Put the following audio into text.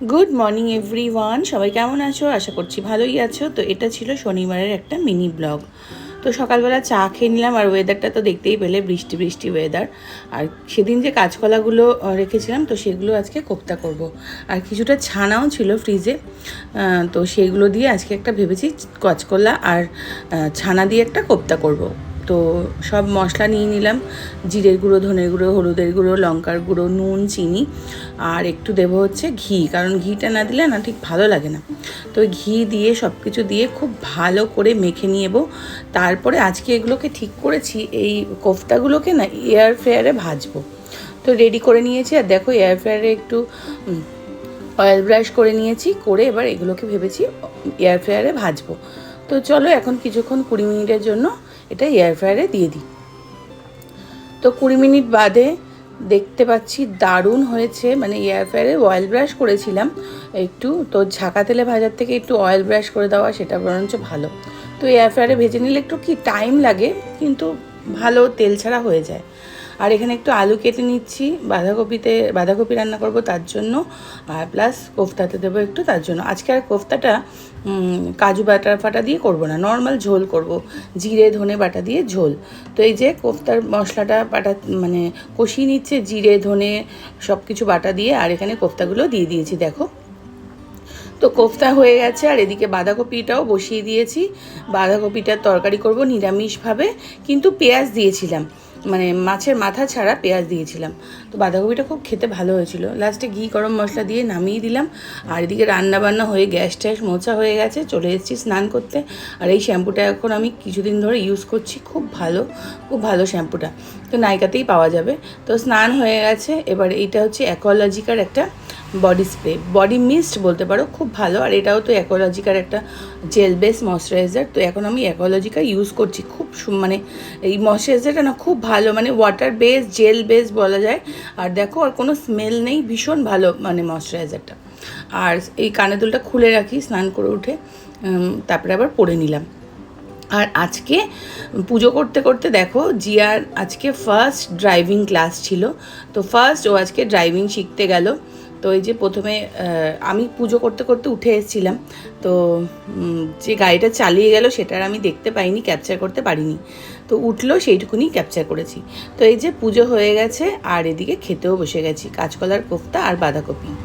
Good morning everyone, সবাই কেমন আছো? আশা করছি ভালোই আছো। তো এটা ছিল শনিবারের একটা মিনি ব্লগ। তো সকালবেলা চা খেয়ে নিলাম, আর ওয়েদারটা তো দেখতেই পেলে, বৃষ্টি বৃষ্টি ওয়েদার। আর সেদিন যে কাঁচকলাগুলো রেখেছিলাম, তো সেগুলো আজকে কোপ্তা করব। আর কিছুটা ছানাও ছিল ফ্রিজে, তো সেগুলো দিয়ে আজকে একটা ভেবেছি কাঁচকলা আর ছানা দিয়ে একটা কোপ্তা করব। তো সব মশলা নিয়ে নিলাম, জিরের গুঁড়ো, ধনের গুঁড়ো, হলুদের গুঁড়ো, লঙ্কার গুঁড়ো, নুন, চিনি, আর একটু দেবো হচ্ছে ঘি, কারণ ঘিটা না দিলে না ঠিক ভালো লাগে না। তো ঘি দিয়ে সব কিছু দিয়ে খুব ভালো করে মেখে নেবো। তারপরে আজকে এগুলোকে ঠিক করেছি, এই কোফতাগুলোকে না এয়ার ফ্রায়ারে ভাজবো। তো রেডি করে নিয়েছি, আর দেখো এয়ার ফ্রায়ারে একটু অয়েল ব্রাশ করে নিয়েছি, করে এবার এগুলোকে ভেবেছি এয়ার ফ্রায়ারে ভাজবো। তো চলো এখন কিছুক্ষণ 20 মিনিটের জন্য এটা এয়ার ফ্রায়ারে দিয়ে দিই। তো 20 মিনিট বাদে দেখতে পাচ্ছি দারুণ হয়েছে। মানে এয়ার ফ্রায়ারে অয়েল ব্রাশ করেছিলাম একটু, তো ঝাঁকা তেলে ভাজার থেকে একটু অয়েল ব্রাশ করে দেওয়া সেটা বরঞ্চ ভালো। তো এয়ার ফ্রায়ারে ভেজে নিলে একটু কি টাইম লাগে, কিন্তু ভালো তেল ছাড়া হয়ে যায়। আর এখানে একটু আলু কেটে নিচ্ছি, বাঁধাকপি রান্না করব তার জন্য, আর প্লাস কোফতাতে দেবো একটু তার জন্য। আজকে আর কোফতাটা কাজু ফাটা দিয়ে করব না, নর্মাল ঝোল করব, জিরে ধনে বাটা দিয়ে ঝোল। তো এই যে কোফতার মশলাটা মানে কষিয়ে নিচ্ছে, জিরে ধনে সব কিছু বাটা দিয়ে, আর এখানে কোফতাগুলো দিয়ে দিয়েছি দেখো। তো কোফতা হয়ে গেছে, আর এদিকে বাঁধাকপিটাও বসিয়ে দিয়েছি। বাঁধাকপিটার তরকারি করব নিরামিষভাবে, কিন্তু পেঁয়াজ দিয়েছিলাম, মানে মাছের মাথা ছাড়া পেঁয়াজ দিয়েছিলাম। তো বাঁধাকপিটা খুব খেতে ভালো হয়েছিল। লাস্টে ঘি গরম মশলা দিয়ে নামিয়ে দিলাম। আর এদিকে রান্নাবান্না হয়ে গ্যাস ট্যাস মোছা হয়ে গেছে, চলে এসেছি স্নান করতে। আর এই শ্যাম্পুটা এখন আমি কিছুদিন ধরে ইউজ করছি, খুব ভালো শ্যাম্পুটা, তো নাইকাতেই পাওয়া যাবে। তো স্নান হয়ে গেছে, এবার এইটা হচ্ছে অ্যাকোয়ালজিকার একটা বডি স্প্রে, বডি মিস্ট বলতে পারো, খুব ভালো। আর এটাও তো অ্যাকোয়ালজিকার একটা জেল বেস ময়শ্চারাইজার। তো এখন আমি অ্যাকোয়ালজিকা ইউজ করছি, খুব মানে এই ময়শ্চারাইজারটা না খুব ভালো, মানে ওয়াটার বেস জেল বেস বলা যায়। আর দেখো আর কোনো স্মেল নেই, ভীষণ ভালো মানে ময়শ্চারাইজারটা। আর এই কানের দুলটা খুলে রাখি স্নান করে উঠে, তারপরে আবার পরে নিলাম। আর আজকে পুজো করতে করতে দেখো জিয়ার আজকে ফার্স্ট ড্রাইভিং ক্লাস ছিল। তো ও আজকে ড্রাইভিং শিখতে গেল। তো এই যে প্রথমে আমি পুজো করতে করতে উঠে এসেছিলাম, তো যে গাড়িটা চালিয়ে গেল সেটা আমি দেখতে পাইনি, ক্যাপচার করতে পারিনি। তো উঠলো সেইটুকুনি ক্যাপচার করেছি। তো এই যে পুজো হয়ে গেছে, আর এদিকে খেতেও বসে গেছি কাঁচকলার কোফতা আর বাঁধাকপি।